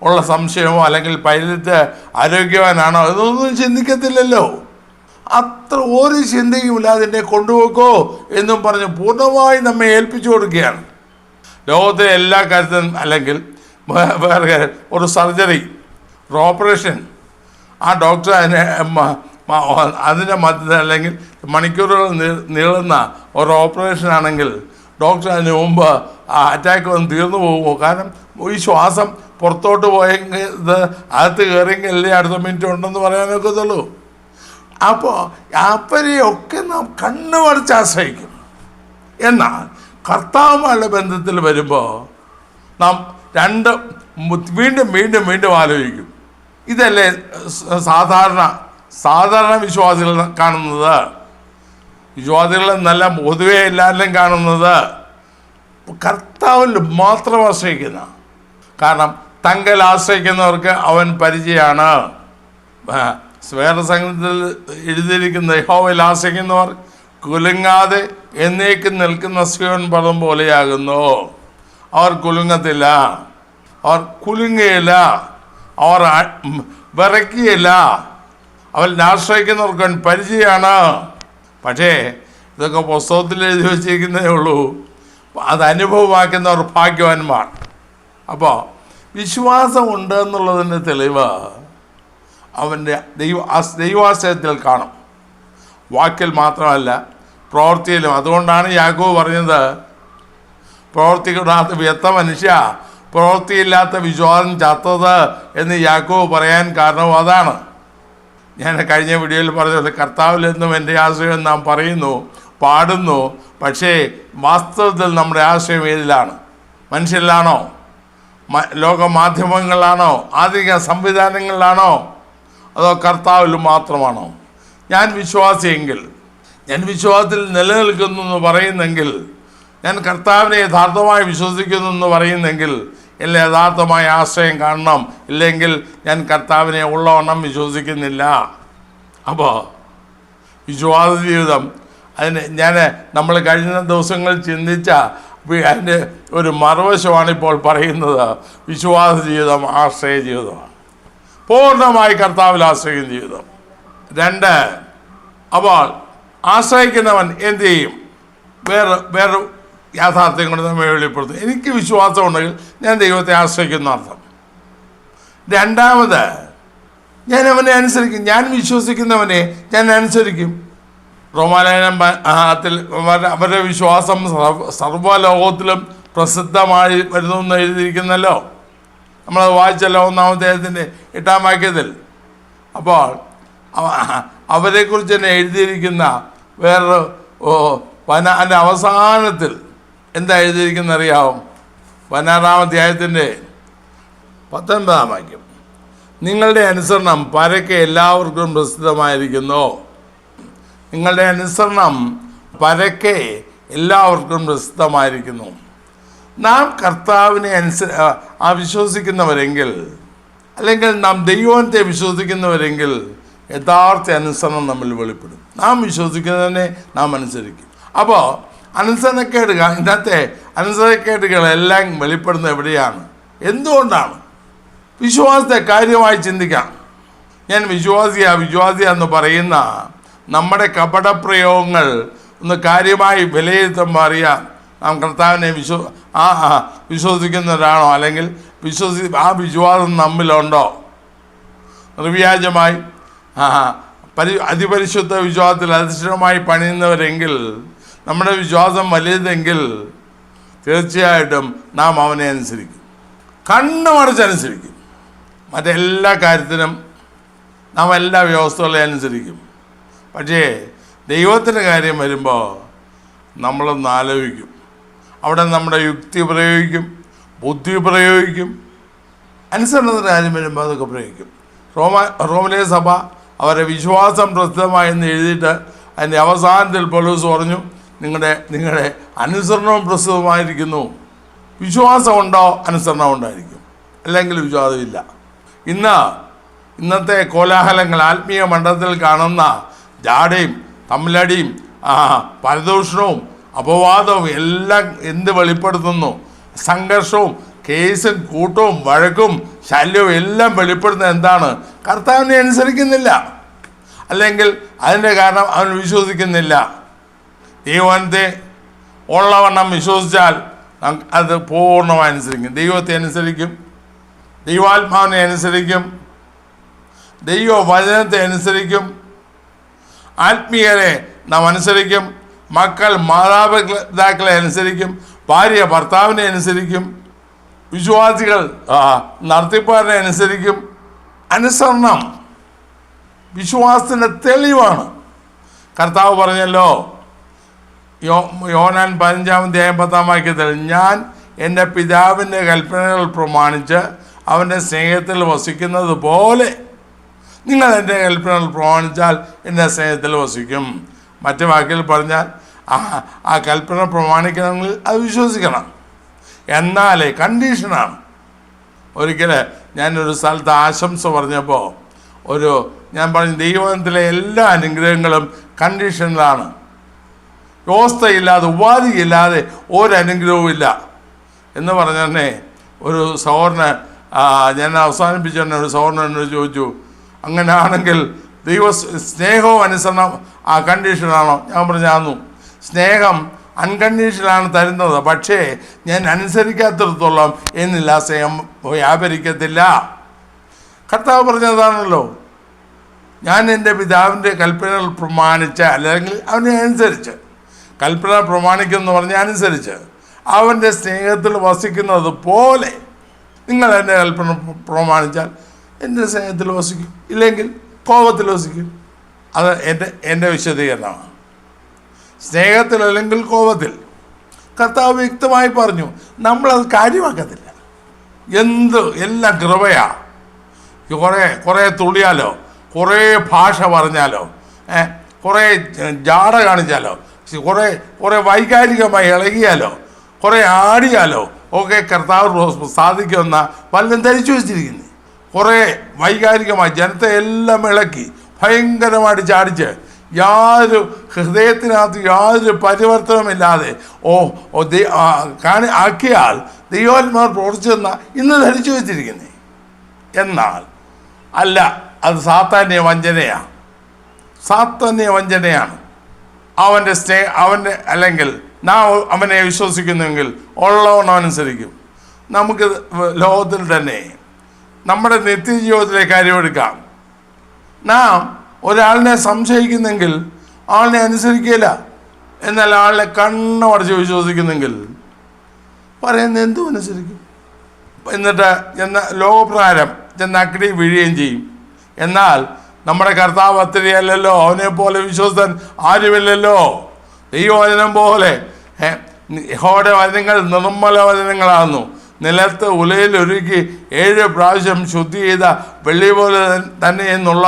ഉള്ള സംശയമോ അല്ലെങ്കിൽ പൈലറ്റ് ആരോഗ്യവാനാണോ ഇതൊന്നും ചിന്തിക്കത്തില്ലല്ലോ. അത്ര ഒരു ചിന്തയുമില്ല. അതിനെ കൊണ്ടുപോക്കോ എന്നും പറഞ്ഞ് പൂർണ്ണമായി നമ്മെ ഏൽപ്പിച്ചു കൊടുക്കുകയാണ്. ലോകത്തിലെ എല്ലാ കാര്യത്തിനും അല്ലെങ്കിൽ വേറെ ഒരു സർജറി, ഒരു ഓപ്പറേഷൻ, ആ ഡോക്ടർ അതിൻ്റെ മധ്യത്തിൽ അല്ലെങ്കിൽ മണിക്കൂറുകൾ നീളുന്ന ഒരു ഓപ്പറേഷൻ ആണെങ്കിൽ ഡോക്ടർ അതിന് മുമ്പ് ആ അറ്റാക്ക് വന്ന് തീർന്നു പോകുമോ? കാരണം ഈ ശ്വാസം പുറത്തോട്ട് പോയെങ്കിൽ ഇത് അകത്ത് കയറിയെങ്കിലല്ലേ അടുത്ത മിനിറ്റ് ഉണ്ടെന്ന് പറയാനൊക്കത്തുള്ളൂ. അപ്പോൾ അവരെയൊക്കെ നാം കണ്ണുമടച്ച് ആശ്രയിക്കും. എന്നാൽ കർത്താവുമായുള്ള ബന്ധത്തിൽ വരുമ്പോൾ നാം വീണ്ടും വീണ്ടും വീണ്ടും ആലോചിക്കും. ഇതല്ലേ സാധാരണ വിശ്വാസികൾ കാണുന്നത്? വിശ്വാസികളെന്നല്ല പൊതുവെ എല്ലാവരിലും കാണുന്നത് കർത്താവിൽ മാത്രം ആശ്രയിക്കുന്ന. കാരണം തങ്കൽ ആശ്രയിക്കുന്നവർക്ക് അവൻ പരിചയമാണ്. വേറെ സംഗീതത്തിൽ എഴുതിയിരിക്കുന്ന യഹോവയിൽ ആശ്രയിക്കുന്നവർ കുലുങ്ങാതെ എന്നേക്കും നിൽക്കുന്ന സിയോൻ പർവ്വതം പോലെയാകുന്നു. അവർ കുലുങ്ങത്തില്ല, അവർ കുലുങ്ങയില്ല, അവർ വിറയ്ക്കുകയില്ല. അവൻ ആശ്രയിക്കുന്നവർക്ക് പരിചയമാണ്. പക്ഷേ ഇതൊക്കെ പുസ്തകത്തിൽ എഴുതി വച്ചിരിക്കുന്നതേ ഉള്ളൂ. അത് അനുഭവമാക്കുന്നവർ ഭാഗ്യവാന്മാർ. അപ്പോൾ വിശ്വാസമുണ്ട് എന്നുള്ളതിൻ്റെ തെളിവ് അവൻ്റെ ദൈവാശ്രയത്തിൽ കാണും. വാക്കിൽ മാത്രമല്ല, പ്രവൃത്തിയിലും. അതുകൊണ്ടാണ് യാക്കോബ് പറഞ്ഞത്, പ്രവൃത്തിയില്ലാത്ത വ്യർത്ഥ മനുഷ്യ, പ്രവൃത്തിയില്ലാത്ത വിശ്വാസം ചത്തത് എന്ന് യാക്കോബ് പറയാൻ കാരണം അതാണ്. ഞാൻ കഴിഞ്ഞ വീഡിയോയിൽ പറഞ്ഞത് കർത്താവിലെന്നും എൻ്റെ ആശ്രയം നാം പറയുന്നു, പാടുന്നു. പക്ഷേ വാസ്തവത്തിൽ നമ്മുടെ ആശ്രയം ഏതിലാണ്? മനുഷ്യരിലാണോ? ലോകമാധ്യമങ്ങളിലാണോ? ആധുനിക സംവിധാനങ്ങളിലാണോ? അതോ കർത്താവിൽ മാത്രമാണോ? ഞാൻ വിശ്വാസിയെങ്കിൽ, ഞാൻ വിശ്വാസത്തിൽ നിലനിൽക്കുന്നു എന്ന് പറയുന്നെങ്കിൽ, ഞാൻ കർത്താവിനെ യഥാർത്ഥമായി വിശ്വസിക്കുന്നു എന്ന് പറയുന്നെങ്കിൽ എല്ലാം യഥാർത്ഥമായ ആശ്രയം കാണണം. ഇല്ലെങ്കിൽ ഞാൻ കർത്താവിനെ ഉള്ളവണ്ണം വിശ്വസിക്കുന്നില്ല. അപ്പോൾ വിശ്വാസ ജീവിതം നമ്മൾ കഴിഞ്ഞ ദിവസങ്ങളിൽ ചിന്തിച്ച അതിൻ്റെ ഒരു മറുവശമാണിപ്പോൾ പറയുന്നത്. വിശ്വാസ ജീവിതം ആശ്രയ ജീവിതമാണ്. പൂർണ്ണമായി കർത്താവിൽ ആശ്രയിക്കുന്ന ജീവിതം. 2, അപ്പോൾ ആശ്രയിക്കുന്നവൻ എന്ത് ചെയ്യും? വേറെ യാഥാർത്ഥ്യം കൊണ്ട് നമ്മെ വെളിപ്പെടുത്തും. എനിക്ക് വിശ്വാസം ഉണ്ടെങ്കിൽ ഞാൻ ദൈവത്തെ ആശ്രയിക്കുന്ന അർത്ഥം. 2, ഞാൻ അവനെ അനുസരിക്കും. ഞാൻ വിശ്വസിക്കുന്നവനെ ഞാൻ അനുസരിക്കും. റോമാലേഖനം അവരുടെ വിശ്വാസം സർവ്വലോകത്തിലും പ്രസിദ്ധമായി വരുന്നു എന്ന് എഴുതിയിരിക്കുന്നല്ലോ. നമ്മളത് വായിച്ചല്ലോ 1-ാം അധ്യായത്തിൻ്റെ 8-ാം വാക്യത്തിൽ. അപ്പോൾ അവരെക്കുറിച്ച് തന്നെ എഴുതിയിരിക്കുന്ന വേറൊരു അതിൻ്റെ അവസാനത്തിൽ എന്താ എഴുതിയിരിക്കുന്ന അറിയാമോ? 16-ാം അധ്യായത്തിൻ്റെ 19-ാം വാക്യം. നിങ്ങളുടെ അനുസരണം പരക്കെ എല്ലാവർക്കും പ്രസിദ്ധമായിരിക്കുന്നു. നിങ്ങളുടെ അനുസരണം പരക്കെ എല്ലാവർക്കും പ്രസിദ്ധമായിരിക്കുന്നു. നാം കർത്താവിനെ വിശ്വസിക്കുന്നവരെങ്കിൽ, അല്ലെങ്കിൽ നാം ദൈവത്തെ വിശ്വസിക്കുന്നവരെങ്കിൽ യഥാർത്ഥ അനുസരണം നമ്മിൽ വെളിപ്പെടും. നാം വിശ്വസിക്കുന്നതിനെ നാം അനുസരിക്കും. അപ്പോൾ ഇന്നത്തെ അനുസരണക്കേടുകളെല്ലാം വെളിപ്പെടുന്നത് എവിടെയാണ്? എന്തുകൊണ്ടാണ്? വിശ്വാസത്തെ കാര്യമായി ചിന്തിക്കാം. ഞാൻ വിശ്വാസിയാന്ന് പറയുന്ന നമ്മുടെ കപടപ്രയോഗങ്ങൾ ഒന്ന് കാര്യമായി വിലയിരുത്തുമ്പോൾ അറിയാം നാം കർത്താവിനെ വിശ്വസിക്കുന്നവരാണോ, അല്ലെങ്കിൽ വിശ്വാസം നമ്മിലുണ്ടോ. നിർവ്യാജമായി അതിപരിശുദ്ധ വിശ്വാസത്തിൽ അധിഷ്ഠിതമായി പണിയുന്നവരെങ്കിൽ, നമ്മുടെ വിശ്വാസം വലിയതെങ്കിൽ തീർച്ചയായിട്ടും നാം അവനെ അനുസരിക്കും. കണ്ണുമടച്ചനുസരിക്കും. മറ്റെല്ലാ കാര്യത്തിനും നാം എല്ലാ വ്യവസ്ഥകളെയും അനുസരിക്കും. പക്ഷേ ദൈവത്തിൻ്റെ കാര്യം വരുമ്പോൾ നമ്മളൊന്ന് ആലോചിക്കും. അവിടെ നമ്മുടെ യുക്തി പ്രയോഗിക്കും, ബുദ്ധി പ്രയോഗിക്കും. അനുസരണത്തിൻ്റെ കാര്യം വരുമ്പോൾ അതൊക്കെ പ്രയോഗിക്കും. റോമിലെ സഭ അവരെ വിശ്വാസം പ്രസിദ്ധമായെന്ന് എഴുതിയിട്ട് അതിൻ്റെ അവസാനത്തിൽ പൗലോസ് പറഞ്ഞു, നിങ്ങളുടെ അനുസരണവും പ്രസിദ്ധമായിരിക്കുന്നു. വിശ്വാസമുണ്ടോ അനുസരണം ഉണ്ടായിരിക്കും, അല്ലെങ്കിൽ വിശ്വാസമില്ല. ഇന്നത്തെ കോലാഹലങ്ങൾ, ആത്മീയ മണ്ഡലത്തിൽ കാണുന്ന ജാടയും തമ്മിലടിയും പരദൂഷണവും അപവാദവും എല്ലാം എന്ത് വെളിപ്പെടുത്തുന്നു? സംഘർഷവും കേസും കൂട്ടവും വഴക്കും ശല്യവും എല്ലാം വെളിപ്പെടുന്നത് എന്താണ്? കർത്താവിനെ അനുസരിക്കുന്നില്ല, അല്ലെങ്കിൽ അതിൻ്റെ കാരണം അവൻ വിശ്വസിക്കുന്നില്ല. ദൈവത്തെ ഉള്ളവണ്ണം വിശ്വസിച്ചാൽ അത് പൂർണ്ണമായി അനുസരിക്കും. ദൈവത്തെ അനുസരിക്കും, ദൈവാത്മാവിനെ അനുസരിക്കും, ദൈവവചനത്തെ അനുസരിക്കും, ആത്മീയരെ നാം അനുസരിക്കും, മക്കൾ മാതാപിതാക്കളെ അനുസരിക്കും, ഭാര്യ ഭർത്താവിനെ അനുസരിക്കും, വിശ്വാസികൾ നടത്തിപ്പാറിനെ അനുസരിക്കും. അനുസരണം വിശ്വാസത്തിൻ്റെ തെളിവാണ്. കർത്താവ് പറഞ്ഞല്ലോ യോഹന്നാൻ 15-ാം അധ്യായം 10-ാം വാക്യത്തിൽ, ഞാൻ എൻ്റെ പിതാവിൻ്റെ കൽപ്പനകൾ പ്രമാണിച്ച് അവൻ്റെ സ്നേഹത്തിൽ വസിക്കുന്നത് പോലെ നിങ്ങൾ എൻ്റെ കൽപ്പനകൾ പ്രമാണിച്ചാൽ എൻ്റെ സ്നേഹത്തിൽ വസിക്കും. മറ്റു വാക്കിൽ പറഞ്ഞാൽ ആ കൽപ്പന പ്രമാണിക്കണമെങ്കിൽ അത് വിശ്വസിക്കണം. എന്നാലേ കണ്ടീഷനാണ്. ഒരിക്കൽ ഞാനൊരു സ്ഥലത്ത് ആശംസ പറഞ്ഞപ്പോൾ ഞാൻ പറഞ്ഞു, ദൈവത്തിലെ എല്ലാ അനുഗ്രഹങ്ങളും കണ്ടീഷനിലാണ്. വ്യവസ്ഥയില്ലാതെ ഉപാധിയില്ലാതെ ഒരനുഗ്രഹവും ഇല്ല എന്ന് പറഞ്ഞെ ഒരു സഹോദരന് ഞാൻ അവസാനിപ്പിച്ചെന്നെ ഒരു സഹോദരൻ എന്നോട് ചോദിച്ചു, അങ്ങനെയാണെങ്കിൽ സ്നേഹവും അനുസരണം ആ കണ്ടീഷനാണോ? ഞാൻ പറഞ്ഞാന്നു, സ്നേഹം അൺകണ്ടീഷനാണ് തരുന്നത്, പക്ഷേ ഞാൻ അനുസരിക്കാത്തിടത്തോളം എന്നില്ല സ്നേഹം വ്യാപരിക്കത്തില്ല. കർത്താവ് പറഞ്ഞതാണല്ലോ, ഞാൻ എൻ്റെ പിതാവിൻ്റെ കൽപ്പനകൾ പ്രമാണിച്ച്, അല്ലെങ്കിൽ അവനെ അനുസരിച്ച്, കൽപ്പന പ്രമാണിക്കുമെന്ന് പറഞ്ഞ് അനുസരിച്ച് അവൻ്റെ സ്നേഹത്തിൽ വസിക്കുന്നത് പോലെ നിങ്ങൾ എൻ്റെ കൽപ്പന പ്രമാണിച്ചാൽ എൻ്റെ സ്നേഹത്തിൽ വസിക്കും, ഇല്ലെങ്കിൽ കോപത്തിൽ വസിക്കും. അത് എൻ്റെ വിശദീകരണമാണ്. സ്നേഹത്തിൽ അല്ലെങ്കിൽ കോപത്തിൽ. കർത്താവ് വ്യക്തമായി പറഞ്ഞു, നമ്മളത് കാര്യമാക്കത്തില്ല. എല്ലാം കൃപയാ. കുറേ തുള്ളിയാലോ, കുറേ ഭാഷ പറഞ്ഞാലോ, കുറേ ജാട കാണിച്ചാലോ, കുറേ വൈകാരികമായി ഇളകിയാലോ, കുറേ ആടിയാലോ ഒക്കെ കർത്താവ് സാധിക്കുമെന്ന പലരും ധരിച്ചു വെച്ചിരിക്കുന്നു. കുറേ വൈകാരികമായി ജനത്തെ എല്ലാം ഇളക്കി ഭയങ്കരമായിട്ട് ചാടിച്ച് ഹൃദയത്തിനകത്ത് യാതൊരു പരിവർത്തനമില്ലാതെ ആക്കിയാൽ ദൈവാത്മാർ പ്രവർത്തിച്ചെന്ന ഇന്ന് ധരിച്ചു വെച്ചിരിക്കുന്നേ. എന്നാൽ അല്ല, അത് സാത്താന്യ വഞ്ചനയാണ്. അവൻ്റെ അല്ലെങ്കിൽ നാം അവനെ വിശ്വസിക്കുന്നുവെങ്കിൽ ഉള്ളവനനുസരിക്കും. നമുക്ക് ലോകത്തിൽ തന്നെ നമ്മുടെ നിത്യജീവിതത്തിലെ കാര്യമെടുക്കാം. നാം ഒരാളിനെ സംശയിക്കുന്നെങ്കിൽ ആളിനെ അനുസരിക്കില്ല. എന്നാൽ ആളിനെ കണ്ണടച്ച് വിശ്വസിക്കുന്നെങ്കിൽ പറയുന്നത് എന്തും അനുസരിക്കും. എന്നിട്ട് ലോകപ്രകാരം ചെന്ന് അക്കിടി വീഴുകയും ചെയ്യും. എന്നാൽ നമ്മുടെ കർത്താവ് അത്രയല്ലല്ലോ. അവനെ പോലെ വിശ്വസ്തൻ ആരുമില്ലല്ലോ. ദൈവവചനം പോലെ യഹോവയുടെ വചനങ്ങൾ നിർമ്മല വചനങ്ങളാകുന്നു. നിലത്ത് ഉലയിൽ ഒരുക്കി 7 പ്രാവശ്യം ശുദ്ധി ചെയ്ത വെള്ളി പോലെ തന്നെ എന്നുള്ള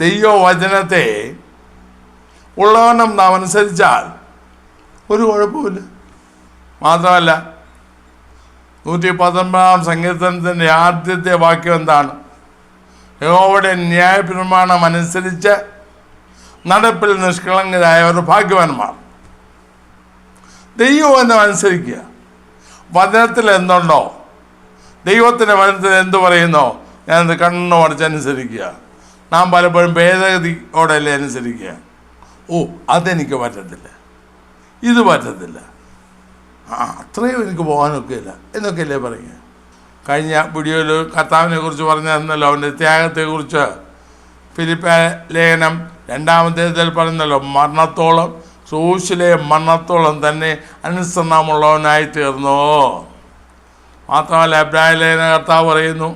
ദൈവവചനത്തെ ഉള്ളവണ്ണം നാം അനുസരിച്ചാൽ ഒരു കുഴപ്പമില്ല. മാത്രമല്ല 119 സങ്കീർത്തനത്തിൻ്റെ ആദ്യത്തെ വാക്യം എന്താണ്? യഹോവയുടെ ന്യായപ്രമാണം അനുസരിച്ച് നടപ്പിൽ നിഷ്കളങ്കരായവർ ഭാഗ്യവാന്മാർ. ദൈവവചനം അനുസരിക്കുക. വചനത്തിൽ എന്തുണ്ടോ, ദൈവത്തിൻ്റെ വചനത്തിൽ എന്തു പറയുന്നോ ഞാനത് കണ്ണു മറിച്ചനുസരിക്കുക. നാം പലപ്പോഴും ഭേദഗതിയോടല്ലേ അനുസരിക്കുക. അതെനിക്ക് പറ്റത്തില്ല, ഇത് പറ്റത്തില്ല, അത്രയും എനിക്ക് പോകാനൊക്കെയില്ല എന്നൊക്കെയല്ലേ പറയുക. കഴിഞ്ഞ വീഡിയോയിൽ കർത്താവിനെ കുറിച്ച് പറഞ്ഞിരുന്നല്ലോ, അവൻ്റെ ത്യാഗത്തെക്കുറിച്ച്. ഫിലിപ്പിയ ലേഖനം 2-ാമത്തേതിൽ പറയുന്നല്ലോ, മരണത്തോളം ക്രൂശിലെ മരണത്തോളം തന്നെ അനുസരണമുള്ളവനായി തീർന്നു. മാത്രമല്ല എബ്രായ ലേഖന കർത്താവ് പറയുന്നു,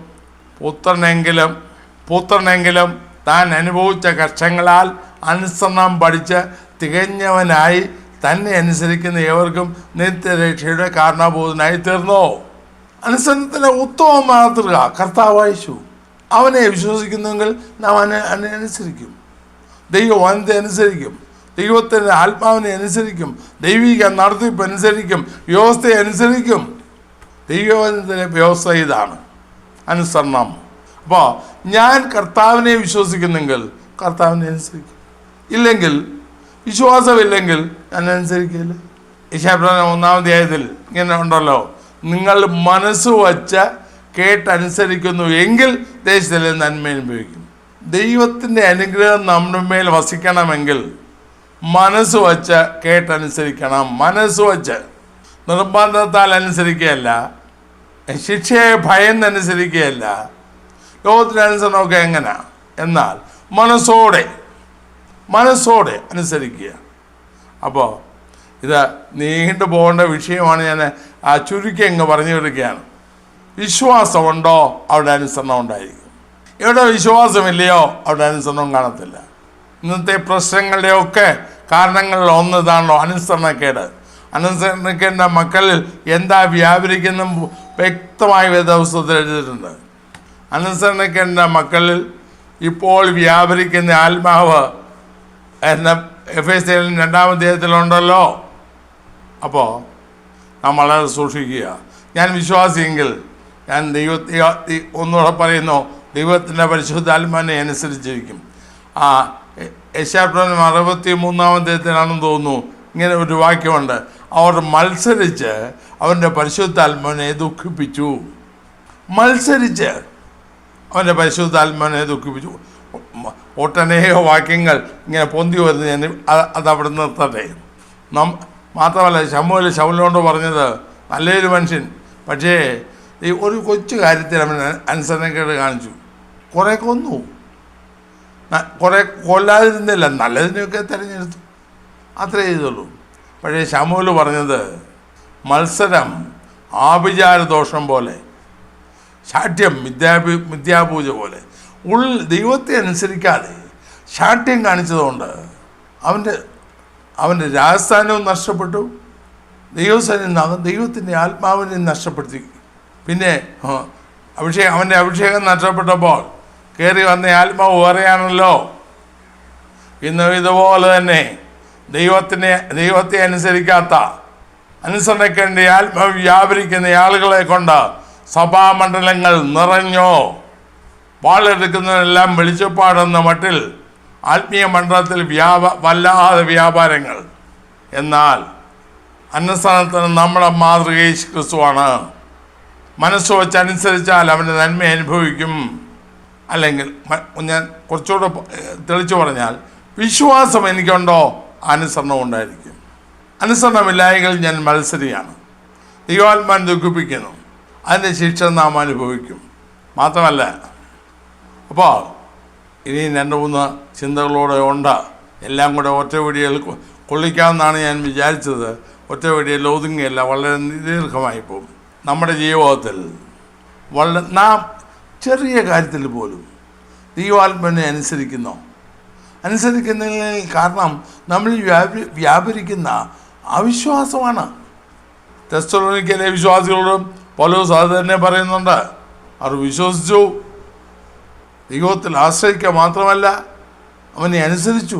പുത്രനെങ്കിലും താൻ അനുഭവിച്ച കഷ്ടങ്ങളാൽ അനുസരണം പഠിച്ച് തികഞ്ഞവനായി തന്നെ അനുസരിക്കുന്ന ഏവർക്കും നിത്യരക്ഷയുടെ കാരണഭൂതനായി തീർന്നു. അനുസരണത്തിൻ്റെ ഉത്തമ മാതൃക കർത്താവായിച്ചു. അവനെ വിശ്വസിക്കുന്നെങ്കിൽ നാം അനുസരിക്കും. ദൈവവചനത്തെ അനുസരിക്കും, ദൈവത്തിൻ്റെ ആത്മാവിനെ അനുസരിക്കും, ദൈവിക നടത്തിപ്പ് അനുസരിക്കും, വ്യവസ്ഥയെ അനുസരിക്കും. ദൈവവചനത്തിൻ്റെ വ്യവസ്ഥ ഇതാണ് അനുസരണം. അപ്പോൾ ഞാൻ കർത്താവിനെ വിശ്വസിക്കുന്നെങ്കിൽ കർത്താവിനെ അനുസരിക്കും. ഇല്ലെങ്കിൽ, വിശ്വാസമില്ലെങ്കിൽ ഞാൻ അനുസരിക്കില്ല. യെശയ്യാ 1-ാം അധ്യായത്തിൽ ഇങ്ങനെ ഉണ്ടല്ലോ, നിങ്ങൾ മനസ്സ് വച്ച് കേട്ടനുസരിക്കുന്നു എങ്കിൽ ദേശത്തിലെ നന്മ അനുഭവിക്കും. ദൈവത്തിൻ്റെ അനുഗ്രഹം നമ്മുടെ മേൽ വസിക്കണമെങ്കിൽ മനസ്സ് വച്ച് കേട്ടനുസരിക്കണം. മനസ്സ് വച്ച്, നിർബന്ധത്താൽ അനുസരിക്കുകയല്ല, ശിക്ഷയെ ഭയന്നനുസരിക്കുകയല്ല. ലോകത്തിൻ്റെ അനുസരണമൊക്കെ എങ്ങനെ? എന്നാൽ മനസ്സോടെ അനുസരിക്കുക. അപ്പോൾ ഇത് നീണ്ടു പോകേണ്ട വിഷയമാണ്. ഞാൻ ചുരുക്കി അങ്ങ് പറഞ്ഞു കൊടുക്കുകയാണ്. വിശ്വാസമുണ്ടോ അവിടെ അനുസരണം ഉണ്ടായിരിക്കും. എവിടെ വിശ്വാസമില്ലയോ അവിടെ അനുസരണം കാണത്തില്ല. ഇന്നത്തെ പ്രശ്നങ്ങളുടെയൊക്കെ കാരണങ്ങളിൽ ഒന്ന് ഇതാണല്ലോ അനുസരണക്കേട്. അനുസരണക്കേണ്ട മക്കളിൽ എന്താ വ്യാപരിക്കുന്ന വ്യക്തമായ വേദപുസ്തകത്തിൽ എഴുതിയിട്ടുണ്ട്. അനുസരണക്കേണ്ട മക്കളിൽ ഇപ്പോൾ വ്യാപരിക്കുന്ന ആത്മാവ് എന്ന എഫേസ്യർ 2-ാം അധ്യായത്തിലുണ്ടല്ലോ. അപ്പോൾ നാം വളരെ സൂക്ഷിക്കുക. ഞാൻ വിശ്വാസിയെങ്കിൽ ഞാൻ ദൈവത്തെ ഒന്നുകൂടെ പറയുന്നു, ദൈവത്തിൻ്റെ പരിശുദ്ധാത്മാവിനെ അനുസരിച്ചിരിക്കും. യെശയ്യാ 63-ാം അധ്യായത്തിലാണെന്ന് തോന്നുന്നു, ഇങ്ങനെ ഒരു വാക്യമുണ്ട്, അവർ മത്സരിച്ച് അവൻ്റെ പരിശുദ്ധാത്മാവിനെ ദുഃഖിപ്പിച്ചു. മത്സരിച്ച് അവൻ്റെ പരിശുദ്ധാത്മാവിനെ ദുഃഖിപ്പിച്ചു. ഒട്ടനേക വാക്യങ്ങൾ ഇങ്ങനെ പൊന്തി വരുന്ന അതവിടെ നിർത്തട്ടെ. മാത്രമല്ല ശമൂവേൽ പറഞ്ഞത് നല്ലൊരു മനുഷ്യൻ, പക്ഷേ ഈ ഒരു കൊച്ചു കാര്യത്തിൽ അവൻ അനുസരണക്കേട് കാണിച്ചു. കുറേ കൊന്നു, കുറേ കൊല്ലാതിരുന്നില്ല, നല്ലതിനെയൊക്കെ തിരഞ്ഞെടുത്തു, അത്രേ ചെയ്തുള്ളൂ. പക്ഷേ ശമൂവേൽ പറഞ്ഞത് മത്സരം ആഭിചാരദോഷം പോലെ, ശാഠ്യം മിഥ്യാപൂജ പോലെ, ദൈവത്തെ അനുസരിക്കാതെ ശാഠ്യം കാണിച്ചതുകൊണ്ട് അവൻ്റെ രാജസ്ഥാനവും നഷ്ടപ്പെട്ടു, ദൈവത്തിൻ്റെ ആത്മാവിനെ നഷ്ടപ്പെടുത്തി. പിന്നെ അവൻ്റെ അഭിഷേകം നഷ്ടപ്പെട്ടപ്പോൾ കയറി വന്ന ആത്മാവ് വേറെയാണല്ലോ. ഇന്ന് ഇതുപോലെ തന്നെ ദൈവത്തെ അനുസരിക്കാത്ത, അനുസരണക്കേണ്ട ആത്മാവ് വ്യാപരിക്കുന്ന ആളുകളെ കൊണ്ട് സഭാമണ്ഡലങ്ങൾ നിറഞ്ഞോ. വാളെടുക്കുന്നതെല്ലാം വെളിച്ചപ്പാടെന്ന മട്ടിൽ ആത്മീയ മണ്ഡലത്തിൽ വല്ലാതെ വ്യാപാരങ്ങൾ. എന്നാൽ അനുസരണത്തിന് നമ്മുടെ മാതൃക യേശു ക്രിസ്തുവാണ്. മനസ്സ് വെച്ച് അനുസരിച്ചാൽ അവൻ്റെ നന്മ അനുഭവിക്കും. അല്ലെങ്കിൽ ഞാൻ കുറച്ചുകൂടെ തെളിച്ചു പറഞ്ഞാൽ, വിശ്വാസം എനിക്കുണ്ടോ അനുസരണം ഉണ്ടായിരിക്കും. അനുസരണമില്ലായെങ്കിൽ ഞാൻ മത്സരിയാണ്, ദൈവാത്മാൻ ദുഃഖിപ്പിക്കുന്നു, അതിൻ്റെ ശിക്ഷ നാം അനുഭവിക്കും. മാത്രമല്ല, അപ്പോൾ ഇനിയും 2-3 ചിന്തകളോടെ ഉണ്ട്. എല്ലാം കൂടെ ഒറ്റ വീഡിയോയിൽ കൊള്ളിക്കാമെന്നാണ് ഞാൻ വിചാരിച്ചത്. ഒറ്റ വീഡിയോയിൽ ഒതുങ്ങിയല്ല, വളരെ ദീർഘമായി പോകും. നമ്മുടെ ജീവിതത്തിൽ നാം ചെറിയ കാര്യത്തിൽ പോലും ദൈവാത്മാവിനെ അനുസരിക്കുന്നതിന് കാരണം നമ്മൾ വ്യാപരിക്കുന്ന അവിശ്വാസമാണ്. തെസ്സലോനിക്കയിലെ വിശ്വാസികളോടും പൗലോസ് അത് തന്നെ പറയുന്നുണ്ട്. അവർ വിശ്വസിച്ചു, ദൈവത്തിൽ ആശ്രയിക്കുക മാത്രമല്ല അവനെ അനുസരിച്ചു,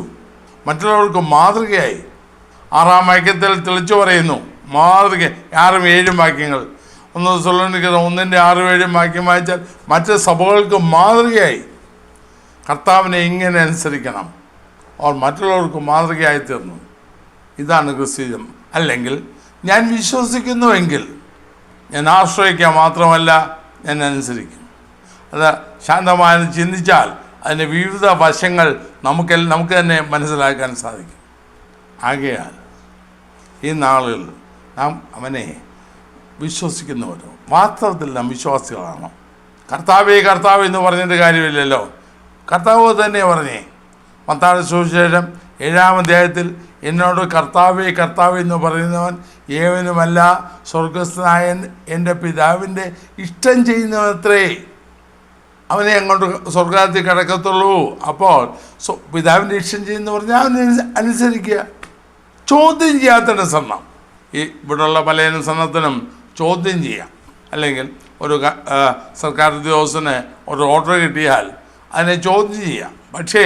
മറ്റുള്ളവർക്ക് മാതൃകയായി. 6-ാം വാക്യത്തിൽ തെളിച്ചു പറയുന്നു മാതൃക. 6-7 വാക്യങ്ങൾ 1 തെസ്സലോനിക്കർ 1:6-7 വാക്യം വായിച്ചാൽ മറ്റ് സഭകൾക്ക് മാതൃകയായി കർത്താവിനെ ഇങ്ങനെ അനുസരിക്കണം. അവർ മറ്റുള്ളവർക്ക് മാതൃകയായി തീർന്നു. ഇതാണ് ക്രിസ്ത്യൻ. അല്ലെങ്കിൽ ഞാൻ വിശ്വസിക്കുന്നുവെങ്കിൽ ഞാൻ ആശ്രയിക്കുക മാത്രമല്ല ഞാൻ അനുസരിക്കും. അത് ശാന്തമായി ചിന്തിച്ചാൽ അതിൻ്റെ വിവിധ വശങ്ങൾ നമുക്ക് തന്നെ മനസ്സിലാക്കാൻ സാധിക്കും. ആകയാൽ ഈ നാളുകളിൽ നാം അവനെ വിശ്വസിക്കുന്നവരോ വാസ്തവത്തിൽ നാം വിശ്വാസികളാണോ? കർത്താവേ കർത്താവ് എന്ന് പറഞ്ഞിട്ട് കാര്യമില്ലല്ലോ. കർത്താവ് തന്നെ പറഞ്ഞേ. മത്തായിയുടെ സുവിശേഷം 7-ാം അധ്യായത്തിൽ എന്നോട് കർത്താവേ കർത്താവ് എന്ന് പറയുന്നവൻ ഏവനുമല്ല, സ്വർഗസ്ഥനായ എൻ്റെ പിതാവിൻ്റെ ഇഷ്ടം ചെയ്യുന്നവത്രേ അവനെ അങ്ങോട്ട് സ്വർഗത്തിൽ കിടക്കത്തുള്ളൂ. അപ്പോൾ പിതാവിൻ്റെ ഇഷ്ടം ചെയ്യുന്ന പറഞ്ഞാൽ അവനെ അനുസരിക്കുക. ചോദ്യം ചെയ്യാത്തനുസരണം. ഈ ഇവിടെയുള്ള പല അനുസരണത്തിനും ചോദ്യം ചെയ്യാം. അല്ലെങ്കിൽ ഒരു സർക്കാർ ഉദ്യോഗസ്ഥന് ഒരു ഓർഡർ കിട്ടിയാൽ അതിനെ ചോദ്യം ചെയ്യാം. പക്ഷേ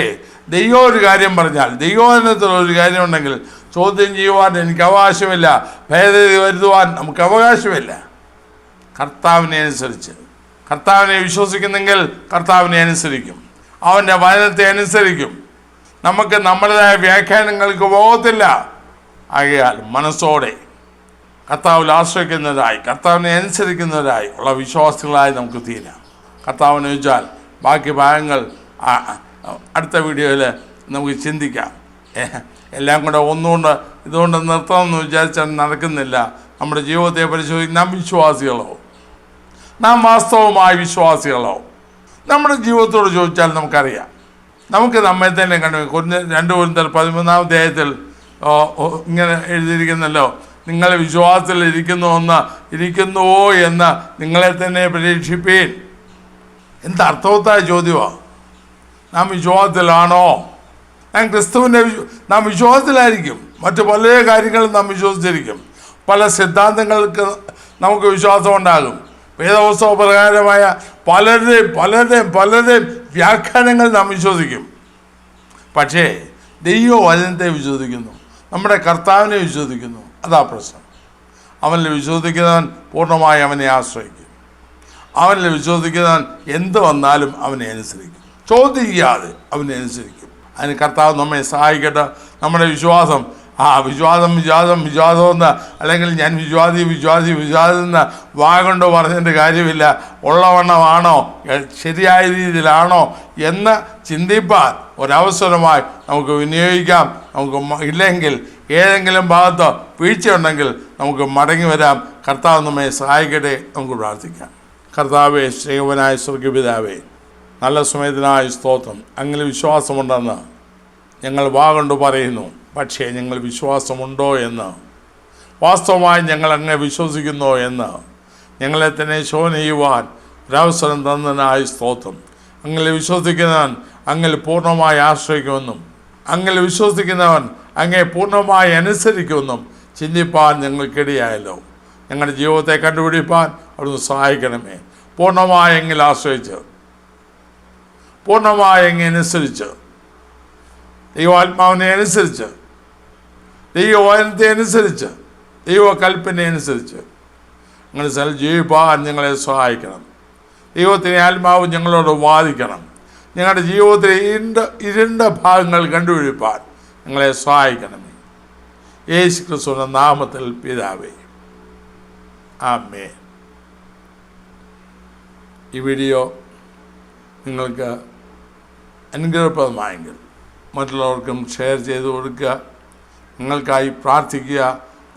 ദൈവം ഒരു കാര്യം പറഞ്ഞാൽ, ദൈവത്തിലൊരു കാര്യം ഉണ്ടെങ്കിൽ ചോദ്യം ചെയ്യുവാൻ എനിക്ക് അവകാശമില്ല, ഭേദഗതി വരുത്തുവാൻ നമുക്ക് അവകാശമില്ല. കർത്താവിനെ അനുസരിച്ച്, കർത്താവിനെ വിശ്വസിക്കുന്നെങ്കിൽ കർത്താവിനെ അനുസരിക്കും, അവൻ്റെ വചനത്തെ അനുസരിക്കും. നമുക്ക് നമ്മുടേതായ വ്യാഖ്യാനങ്ങൾക്ക് പോകത്തില്ല. ആകയാൽ മനസ്സോടെ കർത്താവിൽ ആശ്രയിക്കുന്നവരായി, കർത്താവിനെ അനുസരിക്കുന്നവരായി ഉള്ള വിശ്വാസികളായി നമുക്ക് തീരാം. കർത്താവിനെ വെച്ചാൽ ബാക്കി ഭാഗങ്ങൾ അടുത്ത വീഡിയോയിൽ നമുക്ക് ചിന്തിക്കാം. എല്ലാം കൂടെ ഇതുകൊണ്ട് നിർത്തണമെന്ന് വിചാരിച്ചാൽ നടക്കുന്നില്ല. നമ്മുടെ ജീവിതത്തെ പരിശോധിക്കും. നാം വിശ്വാസികളോ, നാം വാസ്തവമായ വിശ്വാസികളോ? നമ്മുടെ ജീവിതത്തോട് ചോദിച്ചാൽ നമുക്കറിയാം. നമുക്ക് നമ്മെ തന്നെ കണ്ടു. 2 കൊരിന്ത്യർ 13-ാം അധ്യായത്തിൽ ഇങ്ങനെ എഴുതിയിരിക്കുന്നല്ലോ, നിങ്ങൾ വിശ്വാസത്തിൽ ഇരിക്കുന്നുവോ എന്ന് നിങ്ങളെ തന്നെ പരീക്ഷിപ്പീൻ. എന്തർത്ഥവത്തായ ചോദ്യമാണ്. നാം വിശ്വാസത്തിലാണോ? നാം വിശ്വാസത്തിലായിരിക്കും. മറ്റു പല കാര്യങ്ങളും നാം വിശ്വസിച്ചിരിക്കും. പല സിദ്ധാന്തങ്ങൾക്ക് നമുക്ക് വിശ്വാസമുണ്ടാകും. വേദപുസ്തക പ്രകാരമായ പലരുടെയും വ്യാഖ്യാനങ്ങൾ നാം വിശ്വസിക്കും. പക്ഷേ ദൈവവചനത്തെ വിശ്വസിക്കുന്നു, നമ്മുടെ കർത്താവിനെ വിശ്വസിക്കുന്നു. അതാ പ്രശ്നം. അവനിൽ വിശ്വസിക്കുന്നവൻ പൂർണ്ണമായി അവനെ ആശ്രയിക്കും. അവനിൽ വിശ്വസിക്കുന്നവൻ എന്ത് വന്നാലും അവനെ അനുസരിക്കും. ചോദ്യം ചെയ്യാതെ അവനെ അനുസരിക്കും. അതിന് കർത്താവ് നമ്മെ സഹായിക്കട്ടെ. നമ്മുടെ വിശ്വാസം വിശ്വാസം എന്ന്, അല്ലെങ്കിൽ ഞാൻ വിശ്വാസം എന്ന് വാഗൊണ്ട് പറഞ്ഞതിൻ്റെ കാര്യമില്ല. ഉള്ളവണ്ണമാണോ, ശരിയായ രീതിയിലാണോ എന്ന് ചിന്തിപ്പാൻ ഒരവസരമായി നമുക്ക് വിനിയോഗിക്കാം. നമുക്ക് ഇല്ലെങ്കിൽ ഏതെങ്കിലും ഭാഗത്ത് വീഴ്ചയുണ്ടെങ്കിൽ നമുക്ക് മടങ്ങി വരാം. കർത്താവ് നമ്മെ സഹായിക്കട്ടെ. നമുക്ക് പ്രാർത്ഥിക്കാം. കർത്താവേ, സ്നേഹവനായ സ്വർഗപിതാവേ, നല്ല സമയത്തിനായി സ്തോത്രം. അങ്ങനെ വിശ്വാസമുണ്ടെന്ന് ഞങ്ങൾ വാഗൊണ്ട് പറയുന്നു. പക്ഷേ ഞങ്ങൾ വിശ്വാസമുണ്ടോ എന്ന്, വാസ്തവമായി ഞങ്ങൾ അങ്ങനെ വിശ്വസിക്കുന്നോ എന്ന് ഞങ്ങളെ തന്നെ ശോധന ചെയ്യുവാൻ ഒരവസരം തന്നതിനായി സ്തോത്രം. അങ്ങനെ വിശ്വസിക്കുന്നവൻ അങ്ങനെ പൂർണ്ണമായി ആശ്രയിക്കുമെന്നും അങ്ങനെ വിശ്വസിക്കുന്നവൻ അങ്ങേ പൂർണ്ണമായി അനുസരിക്കുമെന്നും ചിന്തിപ്പാൻ ഞങ്ങൾക്കിടയായല്ലോ. ഞങ്ങളുടെ ജീവിതത്തെ കണ്ടുപിടിപ്പാൻ അവിടുന്ന് സഹായിക്കണമേ. പൂർണ്ണമായി എങ്കിൽ ആശ്രയിച്ച്, പൂർണ്ണമായി എങ്ങനെ അനുസരിച്ച്, ദൈവാത്മാവിനെ അനുസരിച്ച്, ദൈവവചനത്തെ അനുസരിച്ച്, ദൈവകൽപ്പന അനുസരിച്ച് അങ്ങനെ ജീവിപ്പാൻ ഞങ്ങളെ സഹായിക്കണം. ദൈവത്തിൻ്റെ ആത്മാവ് ഞങ്ങളോട് വാദിക്കണം. ഞങ്ങളുടെ ജീവിതത്തിലെ ഇരുണ്ട ഭാഗങ്ങൾ കണ്ടുപിടിപ്പാൻ ഞങ്ങളെ സഹായിക്കണമേ. യേശു ക്രിസ്തുവിന്റെ നാമത്തിൽ പിതാവേ, ആമേൻ. ഈ വീഡിയോ നിങ്ങൾക്ക് അനുഗ്രഹപ്രദമായെങ്കിൽ മറ്റുള്ളവർക്കും ഷെയർ ചെയ്ത് കൊടുക്കുക. നിങ്ങൾക്കായി പ്രാർത്ഥിക്കുക.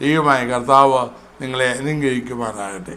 ദൈവമായ കർത്താവ് നിങ്ങളെ അനുഗ്രഹിക്കുമാറാകട്ടെ.